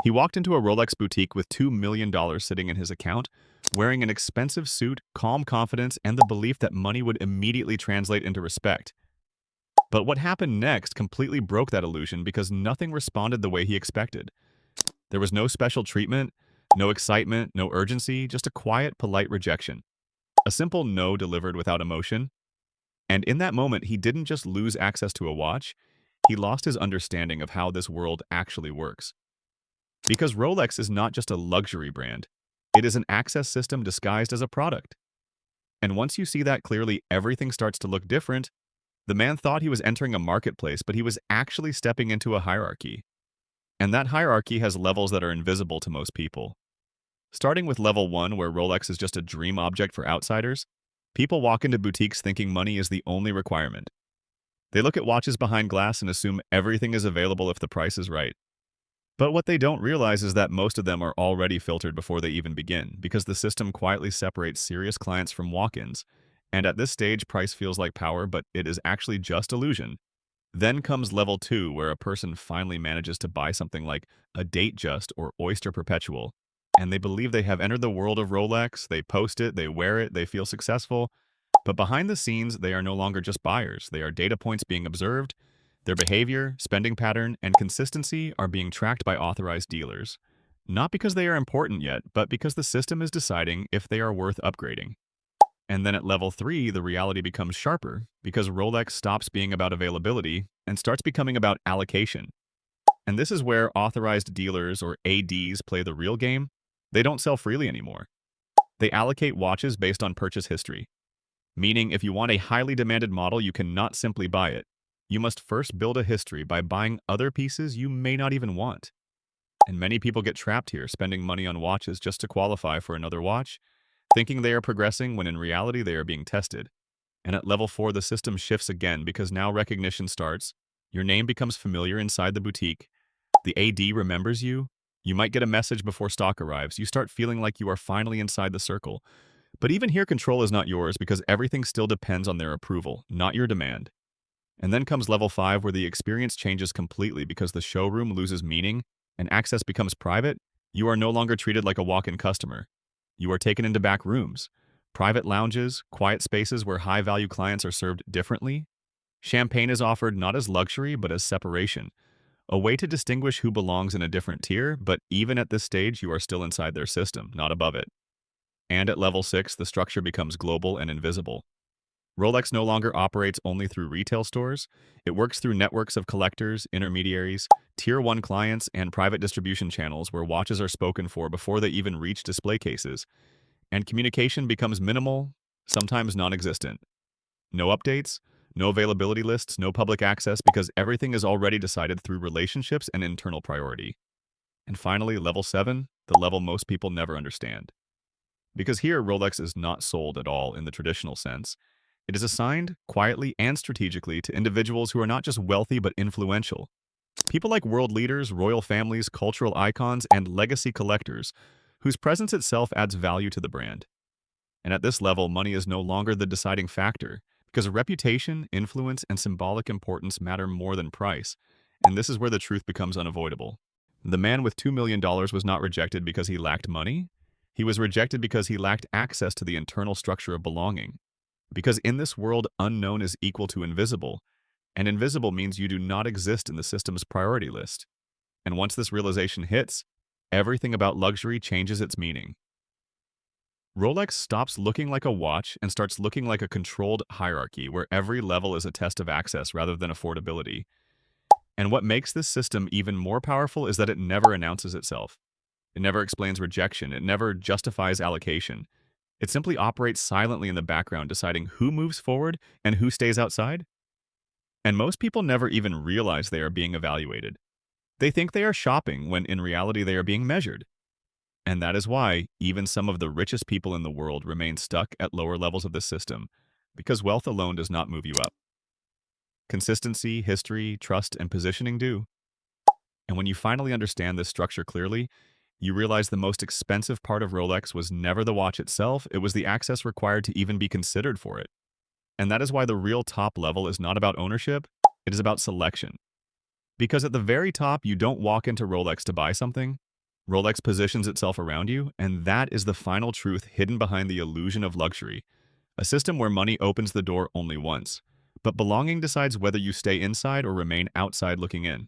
He walked into a Rolex boutique with $2 million sitting in his account, wearing an expensive suit, calm confidence, and the belief that money would immediately translate into respect. But what happened next completely broke that illusion because nothing responded the way he expected. There was no special treatment, no excitement, no urgency, just a quiet, polite rejection. A simple no delivered without emotion. And in that moment, he didn't just lose access to a watch, he lost his understanding of how this world actually works. Because Rolex is not just a luxury brand, it is an access system disguised as a product. And once you see that clearly, everything starts to look different. The man thought he was entering a marketplace, but he was actually stepping into a hierarchy. And that hierarchy has levels that are invisible to most people. Starting with level 1, where Rolex is just a dream object for outsiders, people walk into boutiques thinking money is the only requirement. They look at watches behind glass and assume everything is available if the price is right. But what they don't realize is that most of them are already filtered before they even begin, because the system quietly separates serious clients from walk-ins. And at this stage, price feels like power, but it is actually just illusion. Then comes level 2, where a person finally manages to buy something like a Datejust or Oyster Perpetual, and they believe they have entered the world of Rolex. They post it, they wear it, they feel successful. But behind the scenes, they are no longer just buyers. They are data points being observed. Their behavior, spending pattern, and consistency are being tracked by authorized dealers. Not because they are important yet, but because the system is deciding if they are worth upgrading. And then at level 3, the reality becomes sharper, because Rolex stops being about availability and starts becoming about allocation. And this is where authorized dealers, or ADs, play the real game. They don't sell freely anymore. They allocate watches based on purchase history. Meaning, if you want a highly demanded model, you cannot simply buy it. You must first build a history by buying other pieces you may not even want. And many people get trapped here, spending money on watches just to qualify for another watch, thinking they are progressing when in reality they are being tested. And at level 4, the system shifts again because now recognition starts. Your name becomes familiar inside the boutique. The AD remembers you. You might get a message before stock arrives. You start feeling like you are finally inside the circle. But even here, control is not yours because everything still depends on their approval, not your demand. And then comes level 5, where the experience changes completely because the showroom loses meaning and access becomes private. You are no longer treated like a walk-in customer. You are taken into back rooms, private lounges, quiet spaces where high-value clients are served differently. Champagne is offered not as luxury, but as separation, a way to distinguish who belongs in a different tier, but even at this stage, you are still inside their system, not above it. And at level 6, the structure becomes global and invisible. Rolex no longer operates only through retail stores. It works through networks of collectors, intermediaries, Tier 1 clients, and private distribution channels where watches are spoken for before they even reach display cases. And communication becomes minimal, sometimes non-existent. No updates, no availability lists, no public access because everything is already decided through relationships and internal priority. And finally, level 7, the level most people never understand. Because here, Rolex is not sold at all in the traditional sense. It is assigned, quietly and strategically, to individuals who are not just wealthy but influential. People like world leaders, royal families, cultural icons, and legacy collectors, whose presence itself adds value to the brand. And at this level, money is no longer the deciding factor, because reputation, influence, and symbolic importance matter more than price. And this is where the truth becomes unavoidable. The man with $2 million was not rejected because he lacked money. He was rejected because he lacked access to the internal structure of belonging. Because in this world, unknown is equal to invisible, and invisible means you do not exist in the system's priority list. And once this realization hits, everything about luxury changes its meaning. Rolex stops looking like a watch and starts looking like a controlled hierarchy where every level is a test of access rather than affordability. And what makes this system even more powerful is that it never announces itself. It never explains rejection. It never justifies allocation. It simply operates silently in the background, deciding who moves forward and who stays outside. And most people never even realize they are being evaluated. They think they are shopping when in reality they are being measured. And that is why even some of the richest people in the world remain stuck at lower levels of the system, because wealth alone does not move you up. Consistency, history, trust, and positioning do. And when you finally understand this structure clearly, you realize the most expensive part of Rolex was never the watch itself, it was the access required to even be considered for it. And that is why the real top level is not about ownership, it is about selection. Because at the very top, you don't walk into Rolex to buy something, Rolex positions itself around you, and that is the final truth hidden behind the illusion of luxury, a system where money opens the door only once. But belonging decides whether you stay inside or remain outside looking in.